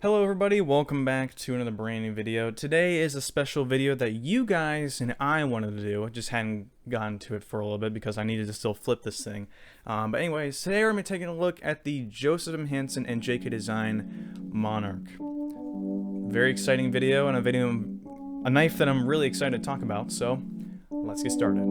Hello everybody, welcome back to another brand new video. Today is a special video that you guys and I wanted to do. I just hadn't gotten to it for a little bit because I needed to still flip this thing. But anyways, today we're going to be taking a look at the Joseph M. Hansen and JK Design Monarch. Very exciting video, and a knife that I'm really excited to talk about, so let's get started.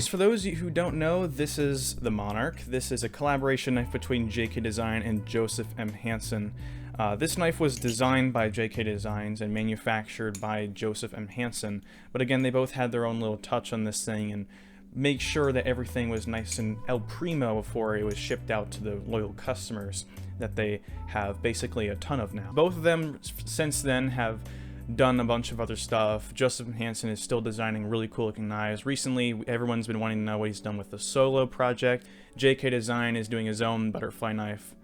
For those of you who don't know, this is the Monarch. This is a collaboration knife between JK Design and Joseph M. Hansen. This knife was designed by JK Designs and manufactured by Joseph M. Hansen, but again, they both had their own little touch on this thing and make sure that everything was nice and el primo before it was shipped out to the loyal customers that they have basically a ton of now. Both of them since then have done a bunch of other stuff. Joseph M. Hansen is still designing really cool looking knives. Recently, everyone's been wanting to know what he's done with the Solo project. JK Design is doing his own butterfly knife.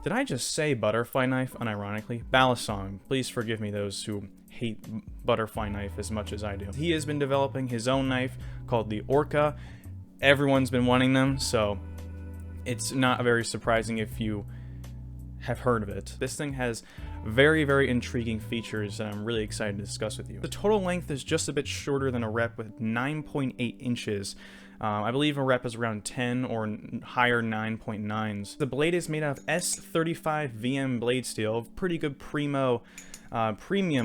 Did I just say butterfly knife unironically? Balisong. Please forgive me those who hate butterfly knife as much as I do. He has been developing his own knife called the Orca. Everyone's been wanting them, so it's not very surprising if you have heard of it. This thing has very intriguing features that I'm really excited to discuss with you. The total length is just a bit shorter than a rep with 9.8 inches. I believe a rep is around 10 or higher 9.9s. The blade is made out of S35 VM blade steel, pretty good premium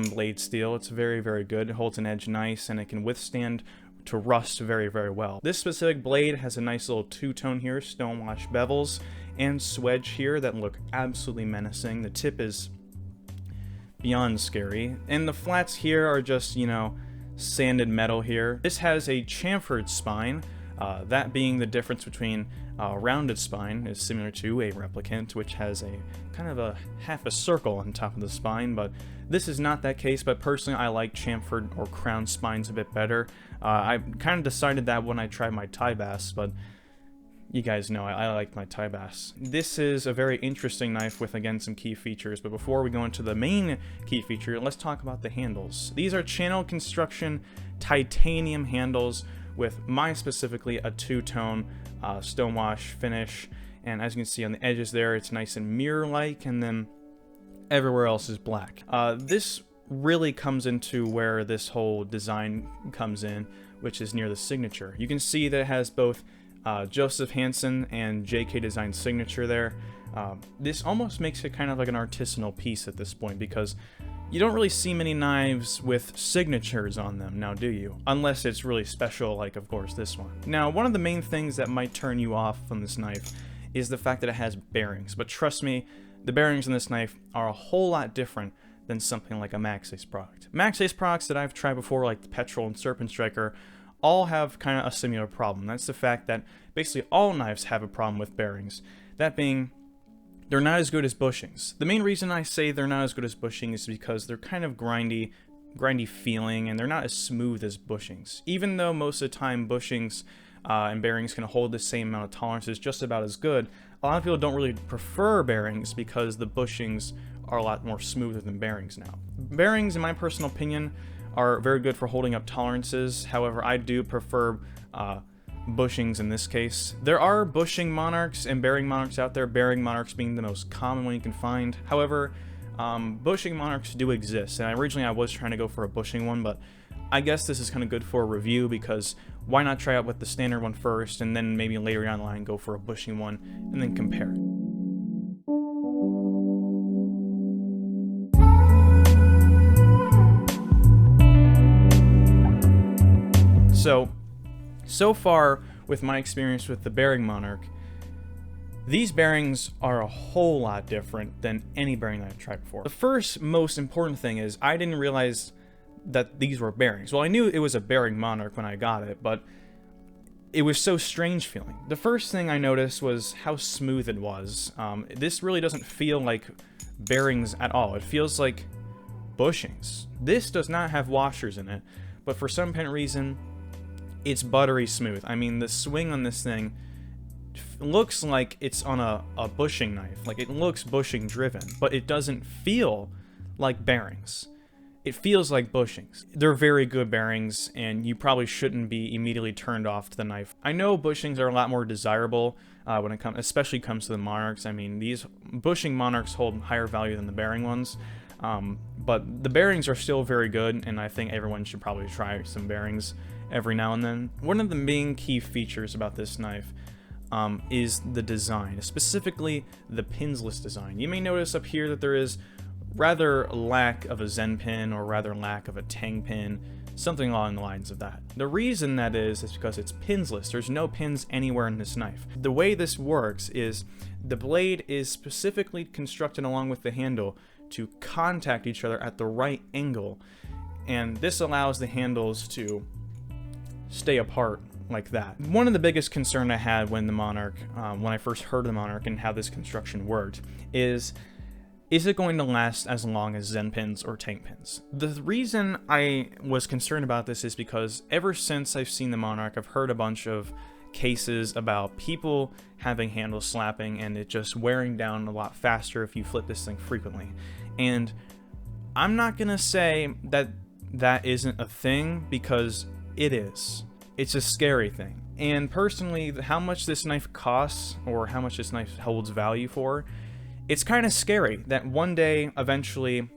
blade steel. It's very good. It holds an edge nice and it can withstand to rust very well. This specific blade has a nice little two-tone here, stonewash bevels, and swedge here that look absolutely menacing. The tip is beyond scary, and the flats here are just, you know, sanded metal here. This has a chamfered spine, that being the difference between a rounded spine is similar to a replicant, which has a kind of a half a circle on top of the spine, but this is not that case. But personally, I like chamfered or crown spines a bit better. I kind of decided that when I tried my tie bass, but you guys know I like my tie bass. This is a very interesting knife with, again, some key features, but before we go into the main key feature, let's talk about the handles. These are channel construction titanium handles with mine specifically a two-tone stonewash finish, and as you can see on the edges there, it's nice and mirror-like, and then everywhere else is black. This really comes into where this whole design comes in, which is near the signature. You can see that it has both Joseph Hansen and JK Design signature there. This almost makes it kind of like an artisanal piece at this point, because you don't really see many knives with signatures on them now, do you? Unless it's really special, like of course this one. Now, one of the main things that might turn you off from this knife is the fact that it has bearings, but trust me, the bearings in this knife are a whole lot different than something like a Maxace product. Maxace products that I've tried before, like the Petrol and Serpent Striker, all have kind of a similar problem. That's the fact that basically all knives have a problem with bearings. That being, they're not as good as bushings. The main reason I say they're not as good as bushings is because they're kind of grindy feeling, and they're not as smooth as bushings. Even though most of the time bushings and bearings can hold the same amount of tolerances just about as good, a lot of people don't really prefer bearings because the bushings are a lot more smoother than bearings now. Bearings, in my personal opinion, are very good for holding up tolerances. However, I do prefer bushings in this case. There are bushing Monarchs and bearing Monarchs out there, bearing Monarchs being the most common one you can find. However, bushing Monarchs do exist, and originally I was trying to go for a bushing one, but I guess this is kind of good for a review, because why not try out with the standard one first, and then maybe later down the line go for a bushing one, and then compare it. So far, with my experience with the bearing Monarch, these bearings are a whole lot different than any bearing that I've tried before. The first most important thing is I didn't realize that these were bearings. Well, I knew it was a bearing Monarch when I got it, but it was so strange feeling. The first thing I noticed was how smooth it was. This really doesn't feel like bearings at all. It feels like bushings. This does not have washers in it, but for some apparent reason, it's buttery smooth. I mean, the swing on this thing looks like it's on a bushing knife. Like, it looks bushing driven, but it doesn't feel like bearings. It feels like bushings. They're very good bearings, and you probably shouldn't be immediately turned off to the knife. I know bushings are a lot more desirable when it comes, especially comes to the Monarchs. I mean, these bushing Monarchs hold higher value than the bearing ones, but the bearings are still very good, and I think everyone should probably try some bearings every now and then. One of the main key features about this knife is the design, specifically the pinsless design. You may notice up here that there is rather lack of a Zen pin, or rather lack of a Tang pin, something along the lines of that. The reason that is because it's pinsless. There's no pins anywhere in this knife. The way this works is the blade is specifically constructed along with the handle to contact each other at the right angle, and this allows the handles to stay apart like that. One of the biggest concern I had when the Monarch, when I first heard of the Monarch and how this construction worked, is it going to last as long as Zen pins or Tang pins? The reason I was concerned about this is because ever since I've seen the Monarch, I've heard a bunch of cases about people having handle slapping and it just wearing down a lot faster if you flip this thing frequently. And I'm not gonna say that that isn't a thing, because it is. It's a scary thing. And personally, how much this knife costs, or how much this knife holds value for, it's kind of scary that one day, eventually,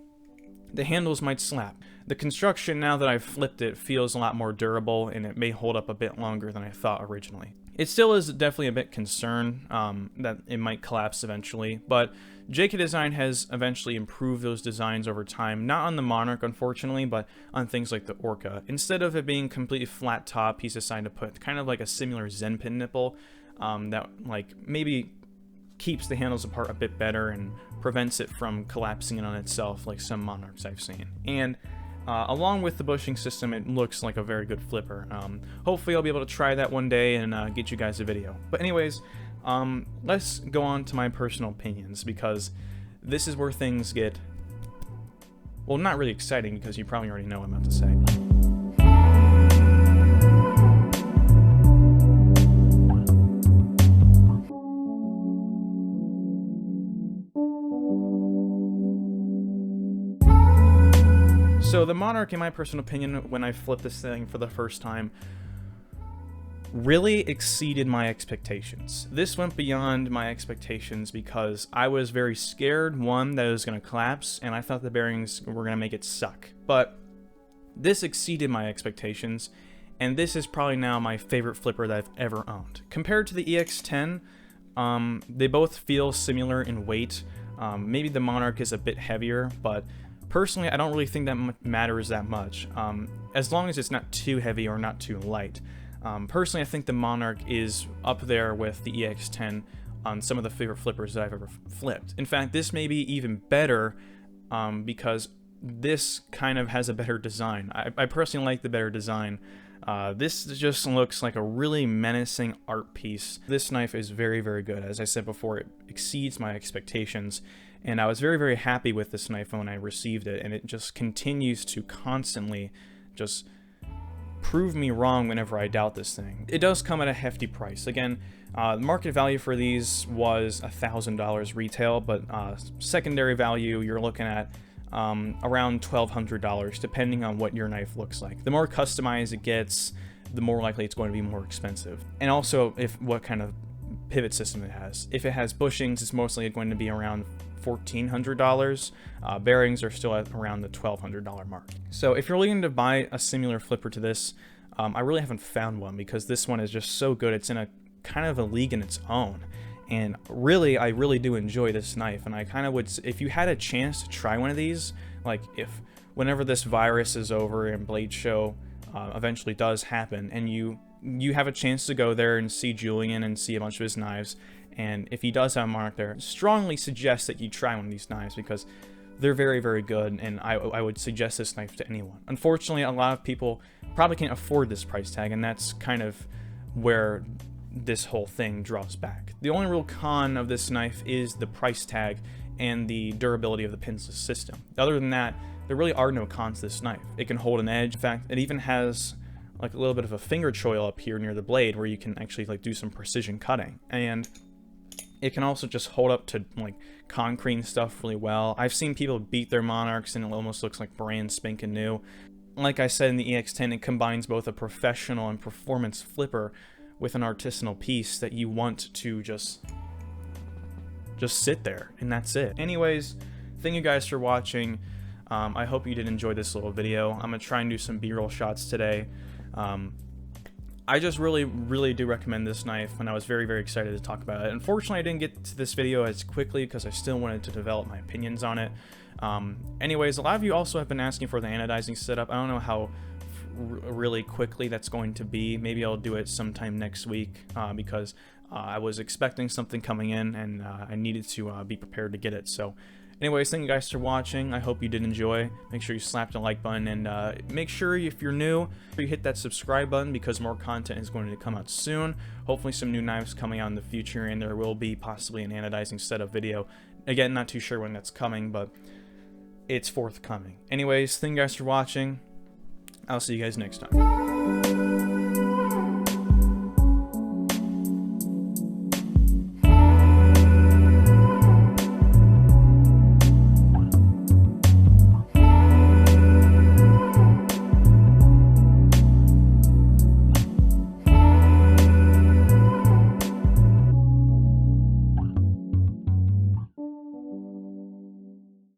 the handles might slap. The construction, now that I've flipped it, feels a lot more durable, and it may hold up a bit longer than I thought originally. It still is definitely a bit concerned that it might collapse eventually, but JK Design has eventually improved those designs over time, not on the Monarch, unfortunately, but on things like the Orca. Instead of it being completely flat top, he's decided to put kind of like a similar Zen pin nipple that like maybe keeps the handles apart a bit better and prevents it from collapsing in on itself like some Monarchs I've seen. And along with the bushing system, it looks like a very good flipper. Hopefully I'll be able to try that one day and get you guys a video. But anyways, let's go on to my personal opinions, because this is where things get, well, not really exciting, because you probably already know what I'm about to say. So the Monarch, in my personal opinion, when I flipped this thing for the first time, really exceeded my expectations. This went beyond my expectations because I was very scared, one, that it was going to collapse, and I thought the bearings were going to make it suck. But this exceeded my expectations, and this is probably now my favorite flipper that I've ever owned. Compared to the EX10, they both feel similar in weight. Maybe the Monarch is a bit heavier, but personally, I don't really think that matters that much, as long as it's not too heavy or not too light. Personally, I think the Monarch is up there with the EX10 on some of the favorite flippers that I've ever flipped. In fact, this may be even better because this kind of has a better design. I personally like the better design. This just looks like a really menacing art piece. This knife is very, very good. As I said before, it exceeds my expectations. And I was very, very happy with this knife when I received it, and it just continues to constantly just prove me wrong whenever I doubt this thing. It does come at a hefty price. Again, the market value for these was $1,000 retail, but secondary value, you're looking at around $1,200, depending on what your knife looks like. The more customized it gets, the more likely it's going to be more expensive. And also, what kind of pivot system it has. If it has bushings, it's mostly going to be around $1,400. Bearings are still at around the $1,200 mark. So if you're looking to buy a similar flipper to this, I really haven't found one, because this one is just so good. It's in a kind of a league in its own. And really, I really do enjoy this knife. And I kind of would, if you had a chance to try one of these, like whenever this virus is over and Blade Show eventually does happen, and you have a chance to go there and see Julian and see a bunch of his knives, and if he does have a Monarch there, strongly suggest that you try one of these knives, because they're very, very good, and I would suggest this knife to anyone. Unfortunately, a lot of people probably can't afford this price tag, and that's kind of where this whole thing draws back. The only real con of this knife is the price tag and the durability of the pinsless system. Other than that, there really are no cons to this knife. It can hold an edge. In fact, it even has like a little bit of a finger choil up here near the blade where you can actually like do some precision cutting. And it can also just hold up to like concrete stuff really well. I've seen people beat their Monarchs and it almost looks like brand spanking new. Like I said in the EX10, it combines both a professional and performance flipper with an artisanal piece that you want to just sit there, and that's it. Anyways, thank you guys for watching. I hope you did enjoy this little video. I'm gonna try and do some B-roll shots today. I just really do recommend this knife, and I was very excited to talk about it. Unfortunately, I didn't get to this video as quickly because I still wanted to develop my opinions on it. Anyways, a lot of you also have been asking for the anodizing setup. I don't know how really quickly that's going to be. Maybe I'll do it sometime next week because I was expecting something coming in, and I needed to be prepared to get it. So anyways, thank you guys for watching. I hope you did enjoy. Make sure you slap the like button, and make sure if you're new, you hit that subscribe button because more content is going to come out soon. Hopefully some new knives coming out in the future, and there will be possibly an anodizing setup video. Again, not too sure when that's coming, but it's forthcoming. Anyways, thank you guys for watching. I'll see you guys next time.